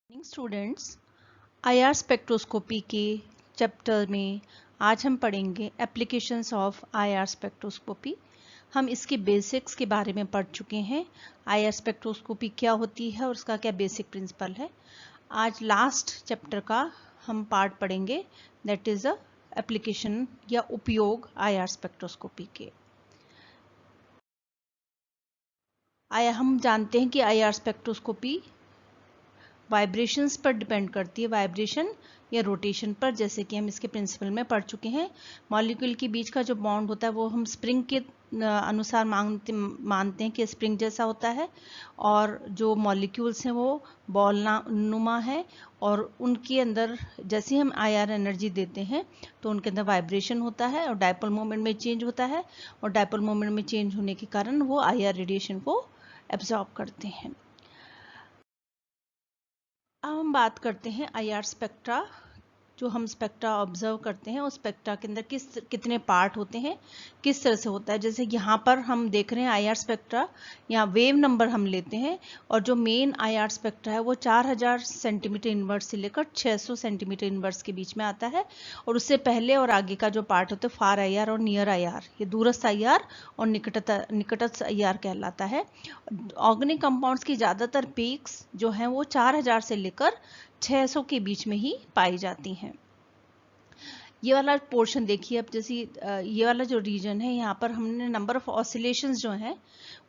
Students, IR spectroscopy के chapter में आज हम पढ़ेंगे एप्लीकेशंस ऑफ आईआर स्पेक्ट्रोस्कोपी। हम इसके बेसिक्स के बारे में पढ़ चुके हैं। आईआर स्पेक्ट्रोस्कोपी क्या होती है और उसका क्या बेसिक प्रिंसिपल है। आज लास्ट चैप्टर का हम पार्ट पढ़ेंगे, दैट इज अ एप्लीकेशन या उपयोग आईआर स्पेक्ट्रोस्कोपी के। हम जानते हैं कि आईआर स्पेक्ट्रोस्कोपी वाइब्रेशंस पर डिपेंड करती है, वाइब्रेशन या रोटेशन पर, जैसे कि हम इसके प्रिंसिपल में पढ़ चुके हैं। मॉलिक्यूल के बीच का जो बॉन्ड होता है वो हम स्प्रिंग के अनुसार मानते हैं कि स्प्रिंग जैसा होता है, और जो मॉलिक्यूल्स हैं वो बॉल नुमा है, और उनके अंदर जैसे हम आईआर एनर्जी देते हैं तो उनके अंदर वाइब्रेशन होता है और डायपोल मोमेंट में चेंज होता है, और डायपोल मोमेंट में चेंज होने के कारण वो आईआर रेडिएशन को एब्जॉर्ब करते हैं। अब हम बात करते हैं आईआर स्पेक्ट्रा। जो हम स्पेक्ट्रा ऑब्जर्व करते हैं उस स्पेक्ट्रा के अंदर कितने पार्ट होते हैं, किस तरह से होता है। जैसे यहाँ पर हम देख रहे हैं आईआर स्पेक्ट्रा, यहाँ वेव नंबर हम लेते हैं, और जो मेन आईआर स्पेक्ट्रा है वो 4000 सेंटीमीटर इनवर्स से लेकर 600 सेंटीमीटर इनवर्स के बीच में आता है, और उससे पहले और आगे का जो पार्ट होता है फार आईआर और नियर आईआर, ये दूरस्थ आईआर और निकटस्थ आईआर कहलाता है। ऑर्गेनिक कंपाउंड्स की ज़्यादातर पीक्स जो हैं वो 4000 से लेकर 600 के बीच में ही पाई जाती हैं। ये वाला पोर्शन देखिए, अब जैसे ये वाला जो रीजन है यहाँ पर हमने नंबर ऑफ ऑसिलेशंस जो हैं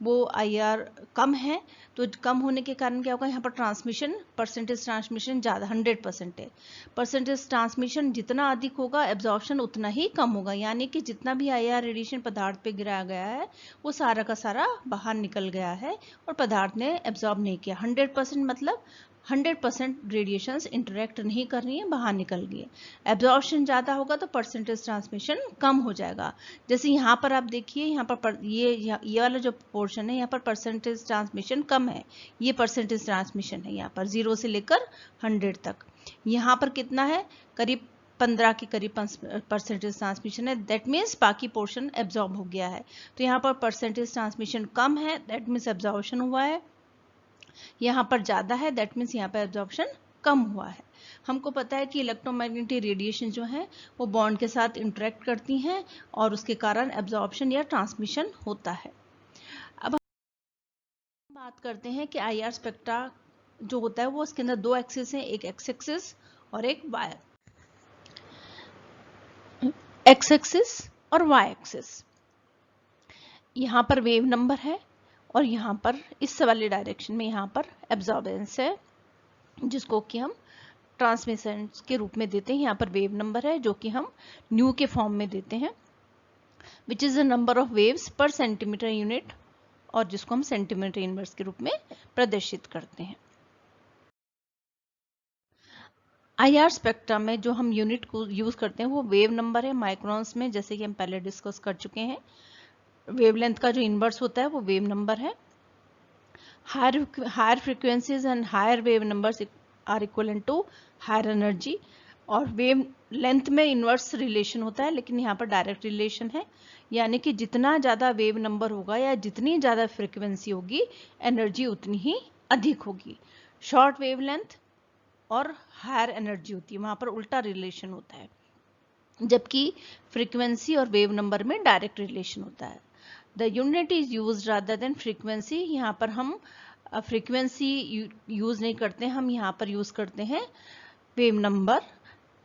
वो आईआर कम है, तो कम होने के कारण क्या होगा, यहाँ पर ट्रांसमिशन परसेंटेज ट्रांसमिशन ज़्यादा 100% है। परसेंटेज ट्रांसमिशन जितना अधिक होगा एब्जॉर्प्शन उतना ही कम होगा, यानी कि जितना भी आईआर रेडिएशन पदार्थ पे गिराया गया है वो सारा का सारा बाहर निकल गया है और पदार्थ ने एब्जॉर्ब नहीं किया। 100% मतलब 100% रेडिएशंस इंटरेक्ट नहीं कर रही है, बाहर निकल गई है। एब्जॉर्प्शन ज़्यादा होगा तो परसेंटेज ट्रांसमिशन कम हो जाएगा। जैसे यहाँ पर आप देखिए, यहाँ पर ये वाला जो पोर्शन है यहाँ पर परसेंटेज ट्रांसमिशन कम है, ये परसेंटेज ट्रांसमिशन है यहाँ पर 0 से लेकर 100 तक। यहाँ पर कितना है, करीब 15 के करीब परसेंटेज ट्रांसमिशन है, दैट मीन्स बाकी पोर्शन एब्जॉर्ब हो गया है। तो यहाँ पर परसेंटेज ट्रांसमिशन कम है, दैट मीन्स एब्जॉर्प्शन हुआ है। यहाँ पर ज़्यादा है, दैट मीन्स यहाँ पर एब्जॉर्प्शन कम हुआ है। हमको पता है कि इलेक्ट्रोमैग्नेटिक रेडिएशन जो है वो बॉन्ड के साथ इंटरेक्ट करती हैं और उसके कारण एब्जॉर्प्शन या ट्रांसमिशन होता है। अब हम बात करते हैं कि आईआर स्पेक्ट्रा जो होता है वो उसके अंदर दो एक्सिस हैं, एक एक्स एक्सिस और एक वाई एक्सिस और वाई एक्सिस। यहाँ पर वेव नंबर है और यहाँ पर इस वाले डायरेक्शन में यहाँ पर एब्जॉर्बेंस है, जिसको कि हम ट्रांसमिशन के रूप में देते हैं। यहाँ पर वेव नंबर है जो कि हम न्यू के फॉर्म में देते हैं, which is the number of waves पर सेंटीमीटर यूनिट, और जिसको हम सेंटीमीटर इनवर्स के रूप में प्रदर्शित करते हैं। आईआर स्पेक्ट्रा में जो हम यूनिट को यूज करते हैं वो वेव नंबर है माइक्रोन्स में, जैसे कि हम पहले डिस्कस कर चुके हैं। वेवलेंथ का जो इनवर्स होता है वो वेव नंबर है। Higher frequencies and higher wave numbers are equivalent to higher energy, और वेव लेंथ में इनवर्स रिलेशन होता है, लेकिन यहाँ पर डायरेक्ट रिलेशन है, यानी कि जितना ज़्यादा वेव नंबर होगा या जितनी ज़्यादा फ्रीक्वेंसी होगी एनर्जी उतनी ही अधिक होगी। शॉर्ट वेव लेंथ और हायर एनर्जी होती है, वहाँ पर उल्टा रिलेशन होता है, जबकि फ्रीक्वेंसी और वेव नंबर में डायरेक्ट रिलेशन होता है। The unit is use rather than frequency, यहाँ पर हम फ्रीक्वेंसी यूज नहीं करते, हम यहाँ पर यूज करते हैं वेव नंबर।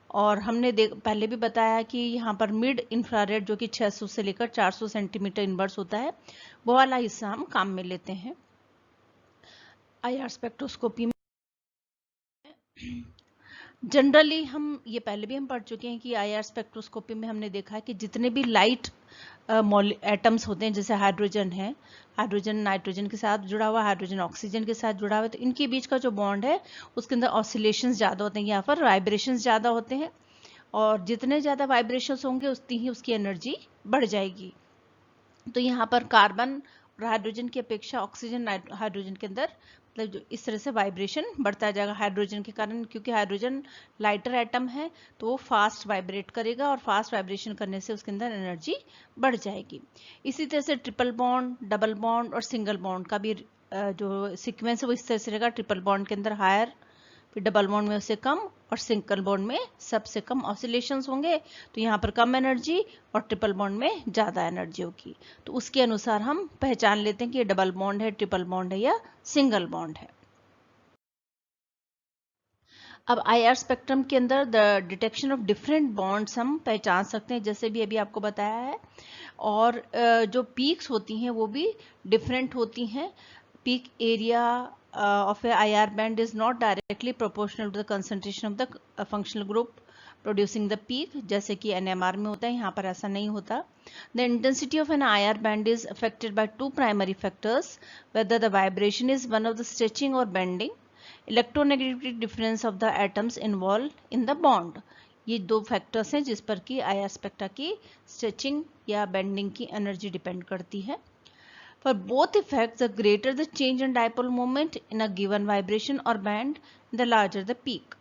और हमने पहले भी बताया कि यहाँ पर मिड इंफ्रारेड जो कि 600 से लेकर 400 सेंटीमीटर इनवर्स होता है, वो वाला हिस्सा हम काम में लेते हैं आईआर स्पेक्ट्रोस्कोपी में। जनरली हम ये पहले भी हम पढ़ चुके हैं कि आईआर स्पेक्ट्रोस्कोपी में हमने देखा है कि जितने भी लाइट एटम्स होते हैं, जैसे हाइड्रोजन है, हाइड्रोजन नाइट्रोजन के साथ जुड़ा हुआ, हाइड्रोजन ऑक्सीजन के साथ जुड़ा हुआ है, तो इनके बीच का जो बॉन्ड है उसके अंदर ऑसिलेशंस ज़्यादा होते हैं, यहाँ पर वाइब्रेशंस ज़्यादा होते हैं, और जितने ज़्यादा वाइब्रेशंस होंगे उतनी ही उसकी एनर्जी बढ़ जाएगी। तो यहाँ पर कार्बन और हाइड्रोजन की अपेक्षा ऑक्सीजन हाइड्रोजन के अंदर मतलब जो इस तरह से वाइब्रेशन बढ़ता जाएगा हाइड्रोजन के कारण, क्योंकि हाइड्रोजन लाइटर एटम है तो वो फास्ट वाइब्रेट करेगा, और फास्ट वाइब्रेशन करने से उसके अंदर एनर्जी बढ़ जाएगी। इसी तरह से ट्रिपल बॉन्ड, डबल बॉन्ड और सिंगल बॉन्ड का भी जो सीक्वेंस है वो इस तरह से रहेगा। ट्रिपल बॉन्ड के अंदर हायर फिर डबल बॉन्ड में उससे कम और सिंगल बॉन्ड में सबसे कम ऑसिलेशंस होंगे, तो यहाँ पर कम एनर्जी और ट्रिपल बॉन्ड में ज़्यादा एनर्जी होगी। तो उसके अनुसार हम पहचान लेते हैं कि ये डबल बॉन्ड है, ट्रिपल बॉन्ड है या सिंगल बॉन्ड है। अब IR स्पेक्ट्रम के अंदर the detection of different bonds हम पहचान सकते हैं, जैसे भी अभी आपको बताया है। और जो पीक्स होती हैं वो भी डिफरेंट होती हैं। Peak area of a IR band is not directly proportional to the concentration of the functional group producing the peak, जैसे कि NMR में होता है, यहाँ पर ऐसा नहीं होता। The intensity of an IR band is affected by two primary factors, whether the vibration is one of the stretching or bending, electronegativity difference of the atoms involved in the bond। ये दो factors हैं जिस पर कि IR spectra की stretching या bending की energy depend करती है। For both effects, the greater the change in dipole moment in a given vibration or band, the larger the peak.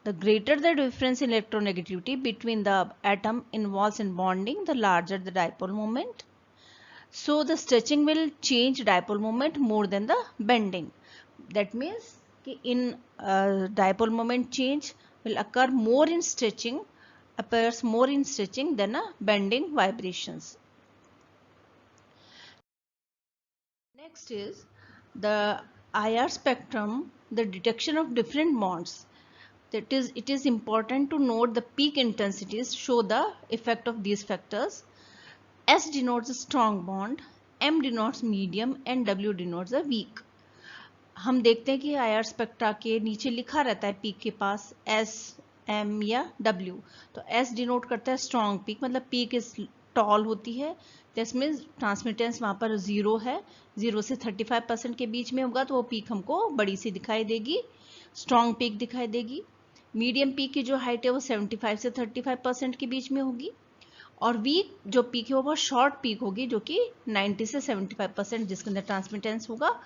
The greater the difference in electronegativity between the atom involved in bonding, the larger the dipole moment. So the stretching will change dipole moment more than the bending. That means in dipole moment change will occur more in stretching, appears more in stretching than a bending vibrations. Next is the IR spectrum, the detection of different bonds. That is, it is important to note the peak intensities show the effect of these factors. S denotes a strong bond, M denotes medium and W denotes a weak. हम देखते हैं कि IR spectra के नीचे लिखा रहता है peak के पास S, M या W। तो S डिनोट करता है स्ट्रॉन्ग पीक, मतलब पीक इज टॉल होती है, जिसमें ट्रांसमिटेंस वहाँ पर 0 है, 0 से 35% के बीच में होगा, तो वो पीक हमको बड़ी सी दिखाई देगी, स्ट्रॉन्ग पीक दिखाई देगी। मीडियम पीक की जो हाइट है वो 75 से 35% के बीच में होगी, और वीक जो पीक है वो बहुत शॉर्ट पीक होगी, जो कि 90 से 75% जिसके अंदर ट्रांसमिटेंस होगा,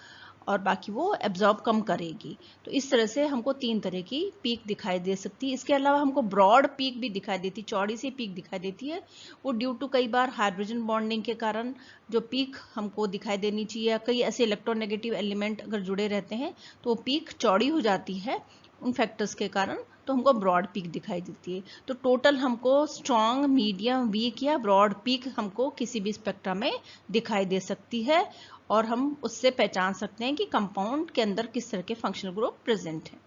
और बाकी वो एब्जॉर्ब कम करेगी। तो इस तरह से हमको 3 तरह की पीक दिखाई दे सकती है। इसके अलावा हमको ब्रॉड पीक भी दिखाई देती, चौड़ी सी पीक दिखाई देती है। वो ड्यू टू कई बार हाइड्रोजन बॉन्डिंग के कारण जो पीक हमको दिखाई देनी चाहिए, या कई ऐसे इलेक्ट्रोनेगेटिव एलिमेंट अगर जुड़े रहते हैं तो वो पीक चौड़ी हो जाती है उन फैक्टर्स के कारण, तो हमको ब्रॉड पीक दिखाई देती है। तो टोटल हमको स्ट्रॉन्ग, मीडियम, वीक या ब्रॉड पीक हमको किसी भी स्पेक्ट्रा में दिखाई दे सकती है, और हम उससे पहचान सकते हैं कि कंपाउंड के अंदर किस तरह के फंक्शनल ग्रुप प्रेजेंट हैं।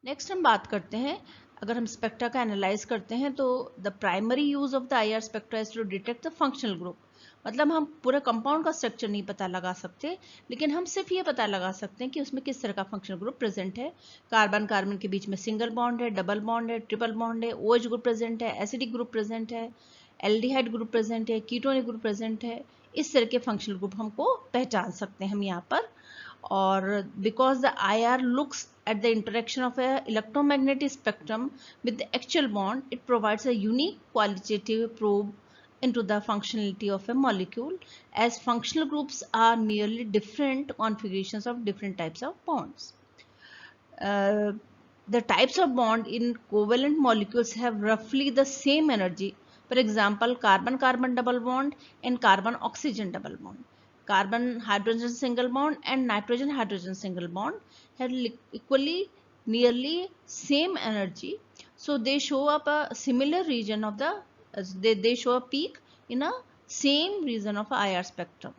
नेक्स्ट हम बात करते हैं, अगर हम स्पेक्ट्रा का एनालाइज करते हैं तो the primary use of the IR spectra is to detect the functional group. मतलब हम पूरे कंपाउंड का स्ट्रक्चर नहीं पता लगा सकते, लेकिन हम सिर्फ ये पता लगा सकते हैं कि उसमें किस तरह का फंक्शनल ग्रुप प्रेजेंट है। कार्बन कार्बन के बीच में सिंगल बॉन्ड है, डबल बॉन्ड है, ट्रिपल बॉन्ड है, OH ग्रुप प्रेजेंट है, एसिडिक ग्रुप प्रेजेंट है, एल्डिहाइड ग्रुप प्रेजेंट है, कीटोनिक ग्रुप प्रेजेंट है। इस तरह के फंक्शनल ग्रुप हमको पहचान सकते हैं हम यहाँ पर। और because the IR looks at the interaction of a electromagnetic spectrum with the actual bond, it provides a unique qualitative probe into the functionality of a molecule, as functional groups are merely different configurations of different types of bonds. The types of bond in covalent molecules have roughly the same energy. For example, carbon-carbon double bond and carbon-oxygen double bond. Carbon hydrogen single bond and nitrogen hydrogen single bond have equally nearly same energy, so they show up a similar region of the they show a peak in a same region of IR spectrum.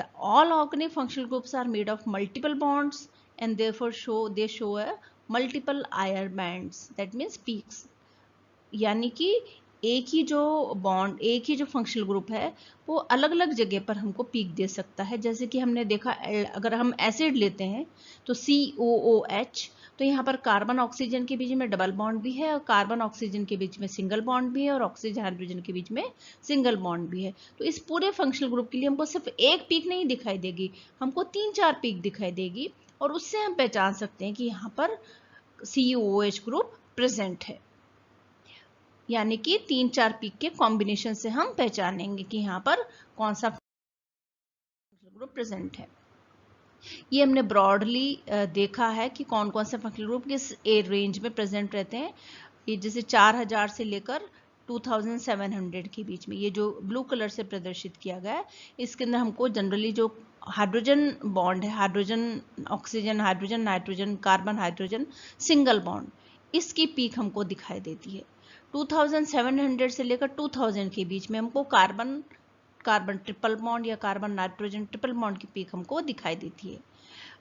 The all organic functional groups are made of multiple bonds and therefore they show a multiple IR bands, that means peaks। यानी कि एक ही जो bond, एक ही जो functional group है वो अलग अलग जगह पर हमको पीक दे सकता है। जैसे कि हमने देखा, अगर हम एसिड लेते हैं तो COOH, तो यहाँ पर कार्बन ऑक्सीजन के बीच में डबल बॉन्ड भी है, और कार्बन ऑक्सीजन के बीच में सिंगल बॉन्ड भी है, और ऑक्सीजन हाइड्रोजन के बीच में सिंगल बॉन्ड भी है। तो इस पूरे फंक्शनल ग्रुप के लिए हमको सिर्फ एक पीक नहीं दिखाई देगी, हमको 3-4 पीक दिखाई देगी, और उससे हम पहचान सकते हैं कि यहाँ पर COOH ग्रुप प्रेजेंट है। यानी कि 3-4 पीक के कॉम्बिनेशन से हम पहचानेंगे कि यहाँ पर कौन सा ग्रुप प्रेजेंट है। ये हमने ब्रॉडली देखा है कि कौन कौन से फंक्शनल ग्रुप किस रेंज में प्रेजेंट रहते हैं। ये जैसे 4000 से लेकर 2700 के बीच में, ये जो ब्लू कलर से प्रदर्शित किया गया है, इसके अंदर हमको जनरली जो हाइड्रोजन बॉन्ड है, hydrogen oxygen, hydrogen nitrogen, carbon hydrogen single bond, इसकी पीक हमको दिखाई देती है। 2700 से लेकर 2000 के बीच में हमको कार्बन कार्बन ट्रिपल बॉन्ड या कार्बन नाइट्रोजन ट्रिपल बॉन्ड की पीक हमको दिखाई देती है।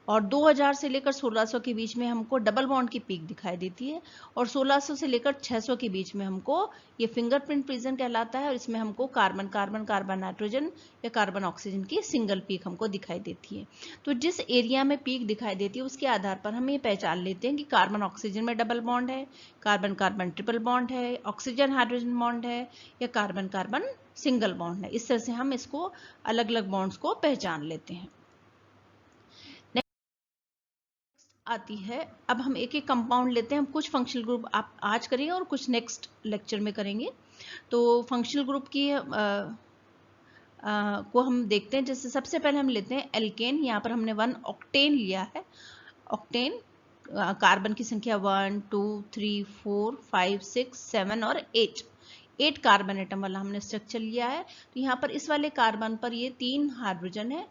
और 2000 से लेकर 1600 के बीच में हमको डबल बॉन्ड की पीक दिखाई देती है। और 1600 से लेकर 600 के बीच में हमको ये फिंगरप्रिंट प्रिजन कहलाता है, और इसमें हमको कार्बन कार्बन कार्बन नाइट्रोजन या कार्बन ऑक्सीजन की सिंगल पीक हमको दिखाई देती है। तो जिस एरिया में पीक दिखाई देती है उसके आधार पर हम ये पहचान लेते हैं कि कार्बन ऑक्सीजन में डबल बॉन्ड है, कार्बन कार्बन ट्रिपल बॉन्ड है, ऑक्सीजन हाइड्रोजन बॉन्ड है, या कार्बन कार्बन सिंगल बॉन्ड है। इस तरह से हम इसको अलग अलग बॉन्ड्स को पहचान लेते हैं। आती है, अब हम एक एक कंपाउंड लेते हैं। हम कुछ फंक्शनल ग्रुप आप आज करेंगे और कुछ नेक्स्ट लेक्चर में करेंगे। तो फंक्शनल ग्रुप की को हम देखते हैं। जैसे सबसे पहले हम लेते हैं एल्केन। यहाँ पर हमने 1 ऑक्टेन लिया है। ऑक्टेन कार्बन की संख्या 1 2 3 4 5 6 7 और 8 कार्बन एटम वाला हमने स्ट्रक्चर लिया है। तो यहाँ पर इस वाले कार्बन पर ये 3 हाइड्रोजन है,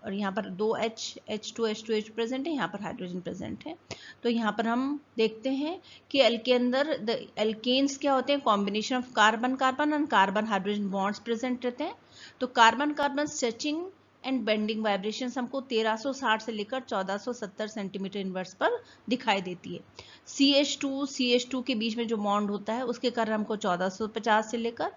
और यहाँ पर 2 H2 प्रेजेंट है, यहाँ पर हाइड्रोजन प्रेजेंट है। तो यहाँ पर हम देखते हैं कि एल के अंदर एल्केन्स क्या होते हैं, कॉम्बिनेशन ऑफ कार्बन कार्बन और कार्बन हाइड्रोजन बॉन्ड्स प्रेजेंट रहते हैं। तो carbon carbon stretching and bending vibrations हमको 1360 से लेकर 1470 सेंटीमीटर इनवर्स पर दिखाई देती है। CH2 के बीच में जो बॉन्ड होता है उसके कारण हमको 1450 से लेकर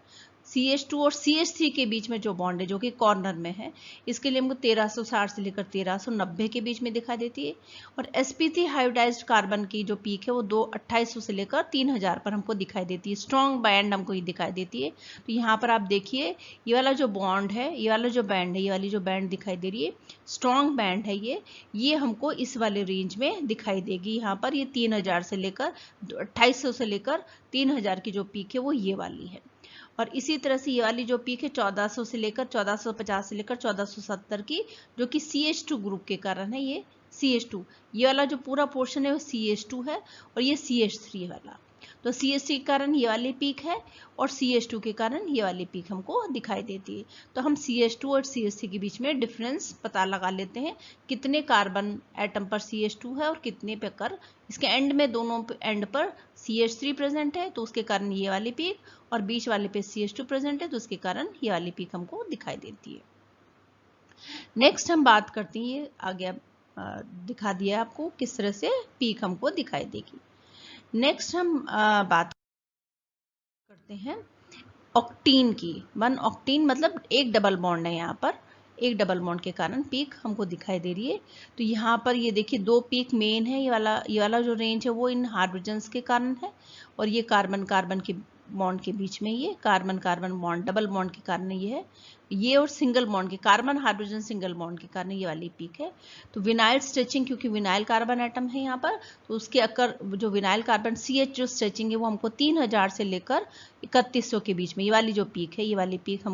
CH2 और CH3 के बीच में जो बॉन्ड है जो कि कॉर्नर में है, इसके लिए हमको 1360 से लेकर 1390 के बीच में दिखाई देती है। और sp3 हाइब्रिडाइज्ड कार्बन की जो पीक है वो 2800 से लेकर 3000 पर हमको दिखाई देती है। स्ट्रॉन्ग बैंड हमको ये दिखाई देती है। तो यहाँ पर आप देखिए ये वाला जो बॉन्ड है, ये वाला जो बैंड है, ये वाली जो बैंड दिखाई दे रही है, स्ट्रॉन्ग बैंड है ये हमको इस वाले रेंज में दिखाई देगी। यहाँ पर ये 3000 से लेकर 2800 से लेकर 3000 की जो पीक है वो ये वाली है। और इसी तरह से ये वाली जो पीक है 1400 से लेकर 1450 से लेकर 1470 की, जो कि CH2 ग्रुप के कारण है। ये CH2, ये वाला जो पूरा पोर्शन है वो CH2 है, और ये CH3 वाला। तो CH3 के कारण ये वाली पीक है, और CH2 के कारण ये वाली पीक हमको दिखाई देती है। तो हम CH2 और CH3 के बीच में डिफरेंस पता लगा लेते हैं, कितने कार्बन एटम पर CH2 है और कितने पे कर, इसके एंड में दोनों एंड पर CH3 प्रेजेंट है तो उसके कारण ये वाली पीक, और बीच वाले पे CH2 प्रेजेंट है तो उसके कारण ये वाली पीक हमको दिखाई देती है। नेक्स्ट हम बात करते हैं, ये आगे दिखा दिया आपको किस तरह से पीक हमको दिखाई देगी। नेक्स्ट हम बात करते हैं ऑक्टीन की। 1 ऑक्टीन मतलब एक डबल बॉन्ड है, यहाँ पर एक डबल बॉन्ड के कारण पीक हमको दिखाई दे रही है। तो यहाँ पर ये देखिए 2 पीक मेन है, ये वाला जो रेंज है वो इन हाइड्रोजन्स के कारण है, और ये कार्बन कार्बन के बॉन्ड के बीच में ये carbon carbon bond double bond के कारण ये है, ये और सिंगल बॉन्ड के कार्बन हाइड्रोजन सिंगल बॉन्ड के कारण ये वाली पीक है। तो विनाइल स्ट्रेचिंग, क्योंकि विनाइल कार्बन एटम है यहाँ पर, तो उसके अकर जो विनाइल कार्बन CH जो स्ट्रेचिंग है वो हमको 3000 से लेकर 3100 के बीच में ये वाली जो पीक है, ये वाली पीक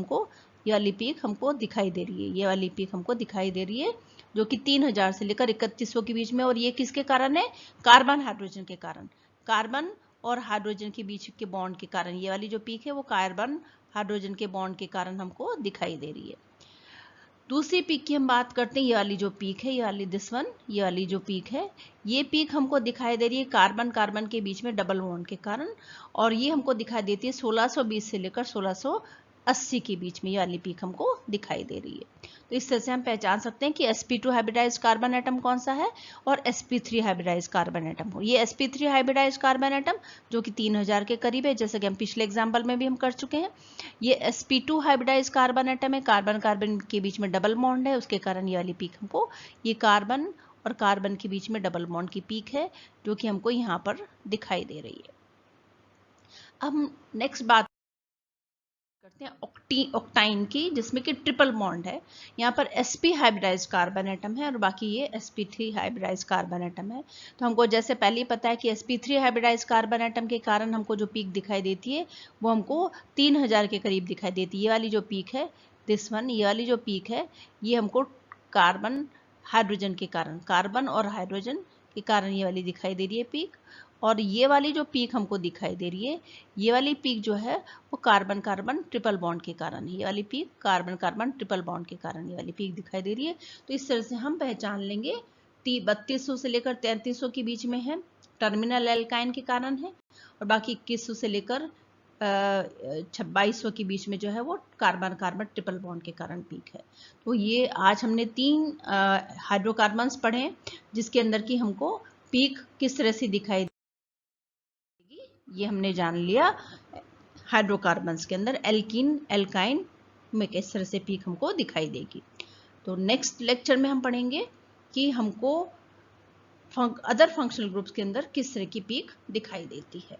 हमको दिखाई दे रही है। ये वाली पीक हमको दिखाई दे रही है जो कि 3000 से लेकर 3100 के बीच में, और ये किसके कारण है, कार्बन हाइड्रोजन के कारण, कार्बन और हाइड्रोजन के बीच के बॉन्ड के कारण ये वाली जो पीक है वो कार्बन हाइड्रोजन के बॉन्ड के कारण हमको दिखाई दे रही है। दूसरी पीक की हम बात करते हैं, ये वाली जो पीक है, ये वाली दिस वन, ये वाली जो पीक है, ये पीक हमको दिखाई दे रही है कार्बन कार्बन के बीच में डबल बॉन्ड के कारण, और ये हमको दिखाई देती है 1620 से लेकर 1680 के बीच में ये वाली पीक हमको दिखाई दे रही है। तो इस तरह से हम पहचान सकते हैं कि sp2 हाइब्रिडाइज्ड कार्बन एटम कौन सा है और sp3 हाइब्रिडाइज्ड कार्बन एटम हो। ये sp3 हाइब्रिडाइज्ड कार्बन एटम जो कि 3000 के करीब है, जैसे कि हम पिछले एग्जांपल में भी हम कर चुके हैं। ये sp2 हाइब्रिडाइज्ड कार्बन एटम है, कार्बन कार्बन के बीच में डबल बॉन्ड है, उसके कारण ये वाली पीक हमको, ये कार्बन और कार्बन के बीच में डबल बॉन्ड की पीक है जो कि हमको यहाँ पर दिखाई दे रही है। अब हम नेक्स्ट बात करते हैं ऑक्टाइन की, जिसमें कि ट्रिपल बॉन्ड है। यहाँ पर sp हाइब्रिडाइज्ड कार्बन एटम है और बाकी ये sp3 हाइब्रिडाइज्ड कार्बन एटम है। तो हमको जैसे पहले ही पता है कि sp3 हाइब्रिडाइज्ड कार्बन एटम के कारण हमको जो पीक दिखाई देती है वो हमको 3000 के करीब दिखाई देती है। ये वाली जो पीक है दिस वन, ये वाली जो पीक है ये हमको कार्बन हाइड्रोजन के कारण, कार्बन और हाइड्रोजन के कारण ये वाली दिखाई दे रही है पीक। और ये वाली जो पीक हमको दिखाई दे रही है, ये वाली पीक जो है वो कार्बन कार्बन ट्रिपल बॉन्ड के कारण है। ये वाली peak carbon carbon triple bond के कारण ये वाली पीक दिखाई दे रही है। तो इस तरह से हम पहचान लेंगे 3200 से लेकर 3300 के बीच में है, टर्मिनल एल्काइन के कारण है, और बाकी 2100 से लेकर 2200 के बीच में जो है वो कार्बन कार्बन ट्रिपल बॉन्ड के कारण पीक है। तो ये आज हमने 3 हाइड्रोकार्बन्स पढ़े जिसके अंदर की हमको पीक किस तरह से दिखाई देगी, ये हमने जान लिया। हाइड्रोकार्बन्स के अंदर एल्कीन एल्काइन में किस तरह से पीक हमको दिखाई देगी। तो नेक्स्ट लेक्चर में हम पढ़ेंगे कि हमको अदर फंक्शनल ग्रुप्स के अंदर किस तरह की पीक दिखाई देती है।